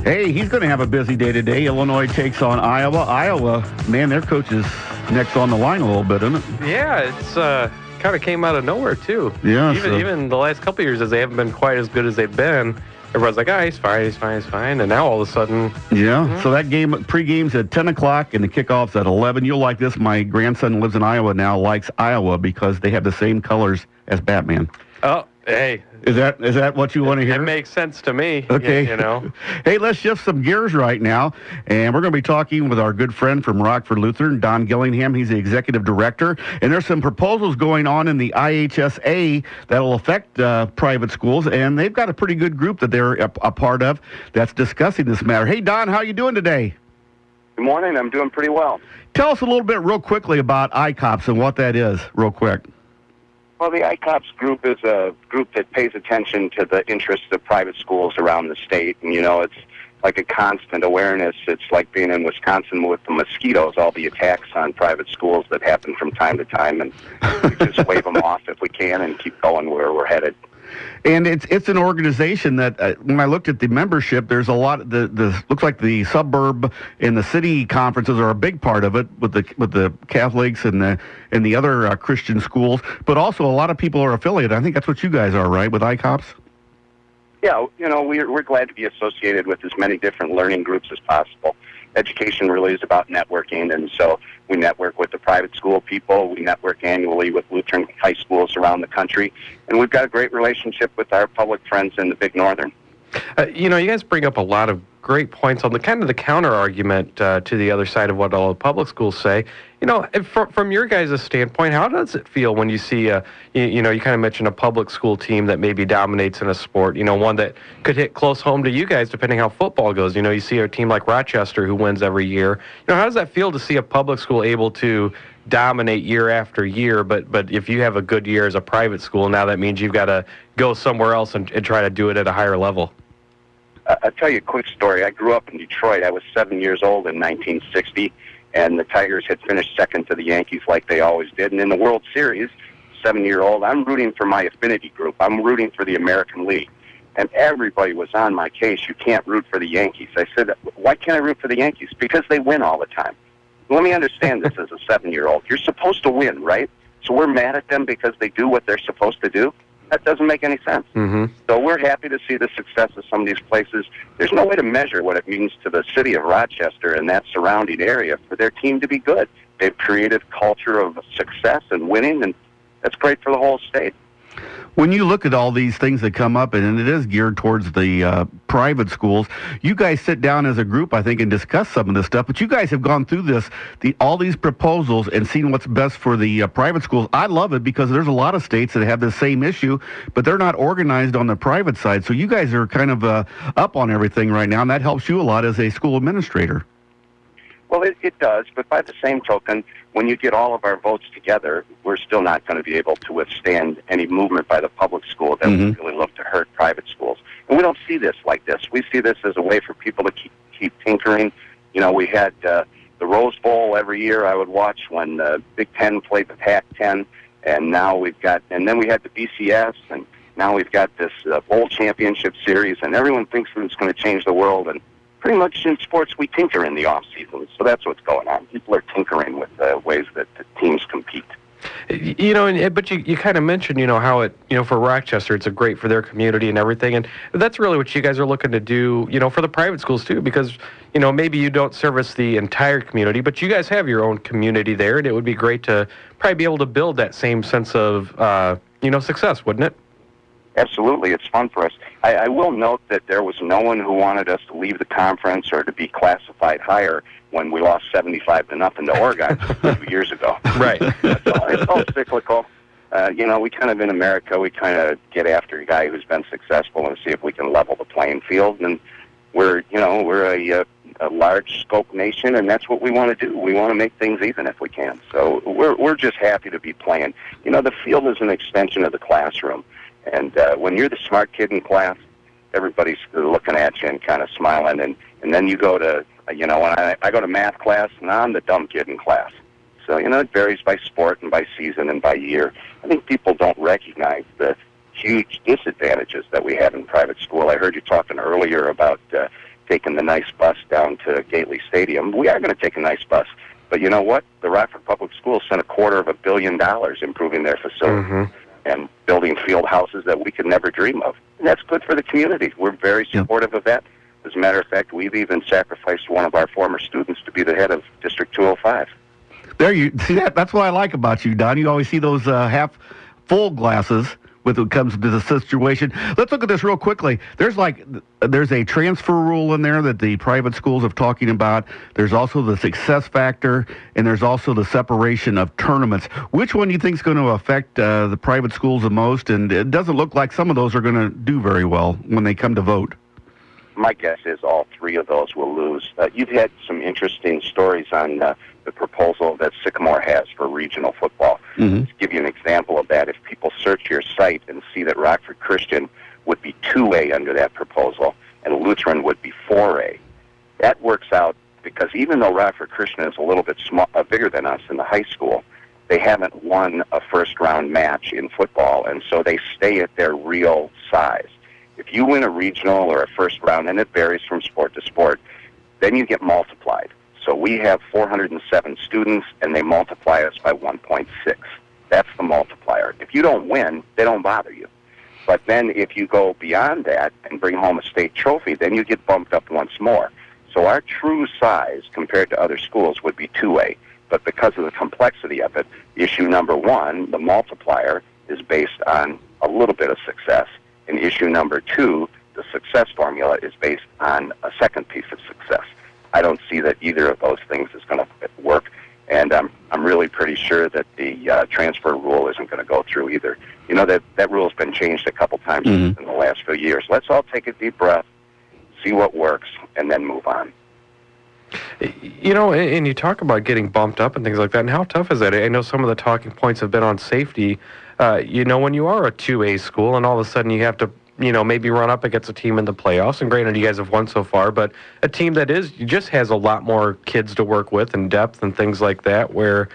Hey, he's going to have a busy day today. Illinois takes on Iowa. Iowa, man, their coach is next on the line a little bit, isn't it? Yeah, it's kind of came out of nowhere, too. Yeah. Even the last couple of years, as they haven't been quite as good as they've been, everyone's like, he's fine. And now all of a sudden... Yeah, so that game, pre-game's at 10 o'clock and the kickoff's at 11. You'll like this. My grandson lives in Iowa now, likes Iowa because they have the same colors as Batman. Oh, hey. Is that what you want to hear? It makes sense to me. Okay. You know. Hey, let's shift some gears right now, and we're going to be talking with our good friend from Rockford Lutheran, Don Gillingham. He's the executive director, and there's some proposals going on in the IHSA that will affect private schools, and they've got a pretty good group that they're a part of that's discussing this matter. Hey, Don, how you doing today? Good morning. I'm doing pretty well. Tell us a little bit real quickly about ICOPS and what that is, real quick. Well, the ICOPS group is a group that pays attention to the interests of private schools around the state. And, it's like a constant awareness. It's like being in Wisconsin with the mosquitoes, all the attacks on private schools that happen from time to time. And we just wave them off if we can and keep going where we're headed. And it's an organization that, when I looked at the membership, there's a lot. The looks like the suburb and the city conferences are a big part of it with the Catholics and the other Christian schools. But also a lot of people are affiliated. I think that's what you guys are, right, with ICOPS? Yeah, we're glad to be associated with as many different learning groups as possible. Education really is about networking, and so we network with the private school people. We network annually with Lutheran high schools around the country, and we've got a great relationship with our public friends in the Big Northern. You guys bring up a lot of great points on the kind of the counter argument to the other side of what all the public schools say. From your guys' standpoint, how does it feel when you see you kind of mentioned a public school team that maybe dominates in a sport, one that could hit close home to you guys depending how football goes. You see a team like Rochester who wins every year. How does that feel to see a public school able to dominate year after year, but if you have a good year as a private school, now that means you've got to go somewhere else and try to do it at a higher level? I'll tell you a quick story. I grew up in Detroit. I was 7 years old in 1960, and the Tigers had finished second to the Yankees like they always did. And in the World Series, 7-year-old, I'm rooting for my affinity group. I'm rooting for the American League. And everybody was on my case. You can't root for the Yankees. I said, why can't I root for the Yankees? Because they win all the time. Let me understand this as a 7-year-old. You're supposed to win, right? So we're mad at them because they do what they're supposed to do? That doesn't make any sense. Mm-hmm. So we're happy to see the success of some of these places. There's no way to measure what it means to the city of Rochester and that surrounding area for their team to be good. They've created a culture of success and winning, and that's great for the whole state. When you look at all these things that come up, and it is geared towards the private schools, you guys sit down as a group, I think, and discuss some of this stuff. But you guys have gone through all these proposals and seen what's best for the private schools. I love it because there's a lot of states that have the same issue, but they're not organized on the private side. So you guys are kind of up on everything right now, and that helps you a lot as a school administrator. Well, it does, but by the same token, when you get all of our votes together, we're still not going to be able to withstand any movement by the public school that would really look to hurt private schools. And we don't see this like this. We see this as a way for people to keep tinkering. We had the Rose Bowl every year I would watch when the Big Ten played the Pac-10, and then we had the BCS, and now we've got this bowl championship series, and everyone thinks that it's going to change the world, and pretty much in sports, we tinker in the off season, so that's what's going on. People are tinkering with the ways that the teams compete. But you kind of mentioned, how it, for Rochester, it's great for their community and everything, and that's really what you guys are looking to do, for the private schools too, because, maybe you don't service the entire community, but you guys have your own community there, and it would be great to probably be able to build that same sense of, success, wouldn't it? Absolutely. It's fun for us. I will note that there was no one who wanted us to leave the conference or to be classified higher when we lost 75-0 to Oregon 2 years ago. Right. It's all cyclical. We kind of, in America, we kind of get after a guy who's been successful and see if we can level the playing field. And we're a large scope nation, and that's what we want to do. We want to make things even if we can. So we're just happy to be playing. The field is an extension of the classroom. And when you're the smart kid in class, everybody's looking at you and kind of smiling. And then you go to, when I go to math class, and I'm the dumb kid in class. So, it varies by sport and by season and by year. I think people don't recognize the huge disadvantages that we have in private school. I heard you talking earlier about taking the nice bus down to Gately Stadium. We are going to take a nice bus. But you know what? The Rockford Public Schools spent $250 million improving their facilities and building field houses that we could never dream of. And that's good for the community. We're very supportive of that. As a matter of fact, we've even sacrificed one of our former students to be the head of District 205. There you see that. That's what I like about you, Don. You always see those half full glasses when it comes to the situation. Let's look at this real quickly. There's a transfer rule in there that the private schools are talking about. There's also the success factor, and there's also the separation of tournaments. Which one do you think is going to affect the private schools the most? And it doesn't look like some of those are going to do very well when they come to vote. My guess is all three of those will lose. You've had some interesting stories on the proposal that Sycamore has for regional football. To give you an example of that, if people search your site and see that Rockford Christian would be 2A under that proposal and Lutheran would be 4A, that works out because even though Rockford Christian is a little bit bigger than us in the high school, they haven't won a first-round match in football, and so they stay at their real size. If you win a regional or a first round, and it varies from sport to sport, then you get multiplied. So we have 407 students, and they multiply us by 1.6. That's the multiplier. If you don't win, they don't bother you. But then if you go beyond that and bring home a state trophy, then you get bumped up once more. So our true size compared to other schools would be 2A. But because of the complexity of it, issue number one, the multiplier, is based on a little bit of success. And issue number two, the success formula, is based on a second piece of success. I don't see that either of those things is going to work, and I'm really pretty sure that the transfer rule isn't going to go through either. You know, that rule has been changed a couple times in the last few years. Let's all take a deep breath, see what works, and then move on. You know, and you talk about getting bumped up and things like that, and how tough is that? I know some of the talking points have been on safety. You know, when you are a 2A school and all of a sudden you have to, you know, maybe run up against a team in the playoffs, and granted you guys have won so far, but a team that just has a lot more kids to work with and depth and things like that, where,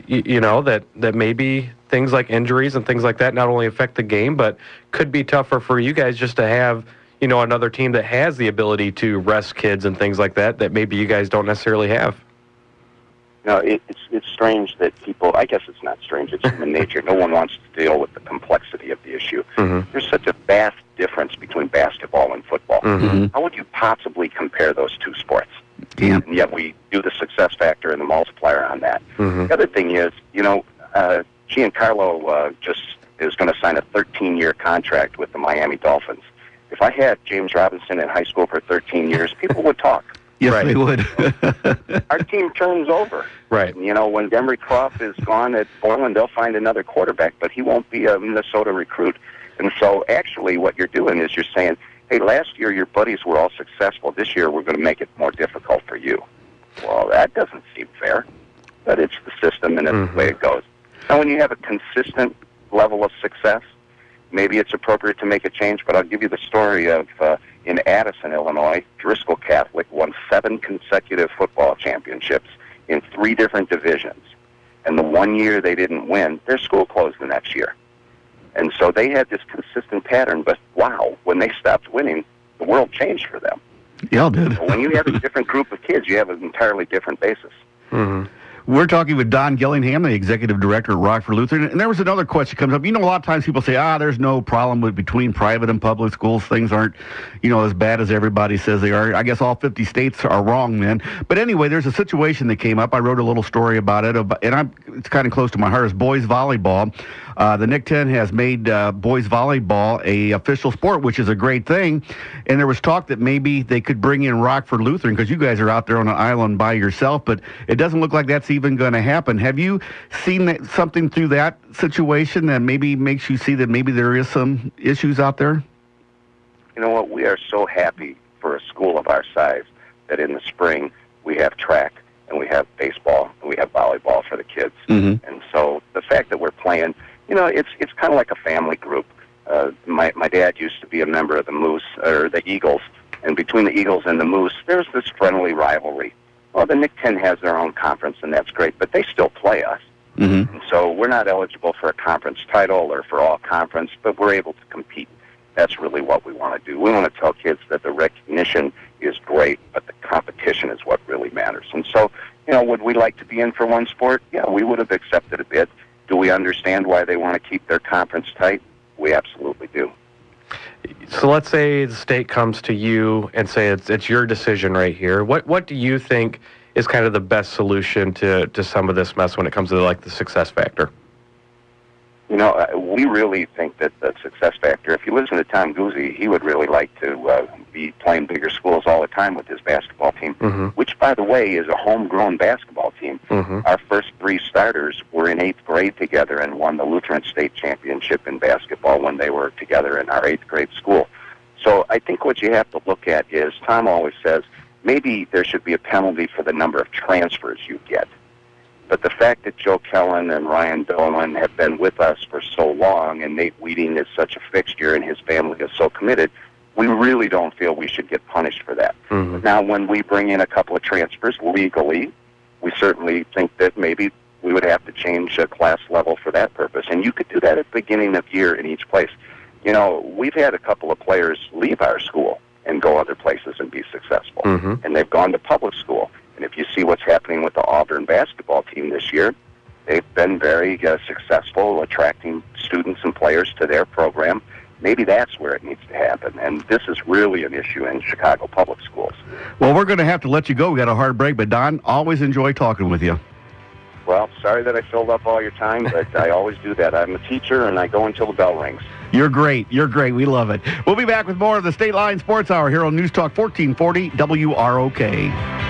you know, that maybe things like injuries and things like that not only affect the game, but could be tougher for you guys just to have, you know, another team that has the ability to rest kids and things like that maybe you guys don't necessarily have. No, it's strange that people, I guess it's not strange, it's human nature. No one wants to deal with the complexity of the issue. There's such a vast difference between basketball and football. How would you possibly compare those two sports? And yet we do the success factor and the multiplier on that. The other thing is, you know, Giancarlo just is going to sign a 13-year contract with the Miami Dolphins. If I had James Robinson in high school for 13 years, people would talk. Yes, they would. Our team turns over. Right. You know, when Demery Croft is gone at Portland, they'll find another quarterback, but he won't be a Minnesota recruit. And so actually what you're doing is you're saying, hey, last year your buddies were all successful. This year we're going to make it more difficult for you. Well, that doesn't seem fair, but it's the system and it's the way it goes. Now, when you have a consistent level of success, maybe it's appropriate to make a change, but I'll give you the story of in Addison, Illinois, Driscoll Catholic won 7 consecutive football championships in 3 different divisions. And the one year they didn't win, their school closed the next year. And so they had this consistent pattern, but wow, when they stopped winning, the world changed for them. Yeah, it did. So when you have a different group of kids, you have an entirely different basis. We're talking with Don Gillingham, the executive director at Rockford Lutheran. And there was another question comes up. You know, a lot of times people say, there's no problem between private and public schools. Things aren't, you know, as bad as everybody says they are. I guess all 50 states are wrong then. But anyway, there's a situation that came up. I wrote a little story about it, and it's kind of close to my heart. It's boys volleyball. The Nick 10 has made boys volleyball a official sport, which is a great thing. And there was talk that maybe they could bring in Rockford Lutheran because you guys are out there on an island by yourself, but it doesn't look like that's even going to happen. Have you seen something through that situation that maybe makes you see that maybe there is some issues out there? You know what? We are so happy for a school of our size that in the spring we have track and we have baseball and we have volleyball for the kids. And so the fact that we're playing, you know, it's kind of like a family group. My dad used to be a member of the Moose, or the Eagles, and between the Eagles and the Moose, there's this friendly rivalry. Well, the Nick 10 has their own conference, and that's great, but they still play us. And so we're not eligible for a conference title or for all conference, but we're able to compete. That's really what we want to do. We want to tell kids that the recognition is great, but the competition is what really matters. And so, would we like to be in for one sport? Yeah, we would have accepted a bid. Do we understand why they want to keep their conference tight? We absolutely do. So let's say the state comes to you and say it's your decision right here. What do you think is kind of the best solution to some of this mess when it comes to like the success factor? We really think that the success factor, if you listen to Tom Guzzi, he would really like to be playing bigger schools all the time with his basketball team, which, by the way, is a homegrown basketball team. Our first 3 starters were in 8th grade together and won the Lutheran state championship in basketball when they were together in our 8th grade school. So I think what you have to look at is, Tom always says, maybe there should be a penalty for the number of transfers you get. But the fact that Joe Kellen and Ryan Dolan have been with us for so long, and Nate Wheating is such a fixture and his family is so committed, we really don't feel we should get punished for that. Now, when we bring in a couple of transfers legally, we certainly think that maybe we would have to change a class level for that purpose. And you could do that at the beginning of year in each place. We've had a couple of players leave our school and go other places and be successful. And they've gone to public school. And if you see what's happening with the Auburn basketball team this year, they've been very successful attracting students and players to their program. Maybe that's where it needs to happen. And this is really an issue in Chicago public schools. Well, we're going to have to let you go. We got a hard break. But, Don, always enjoy talking with you. Well, sorry that I filled up all your time, but I always do that. I'm a teacher, and I go until the bell rings. You're great. You're great. We love it. We'll be back with more of the State Line Sports Hour here on News Talk 1440 WROK.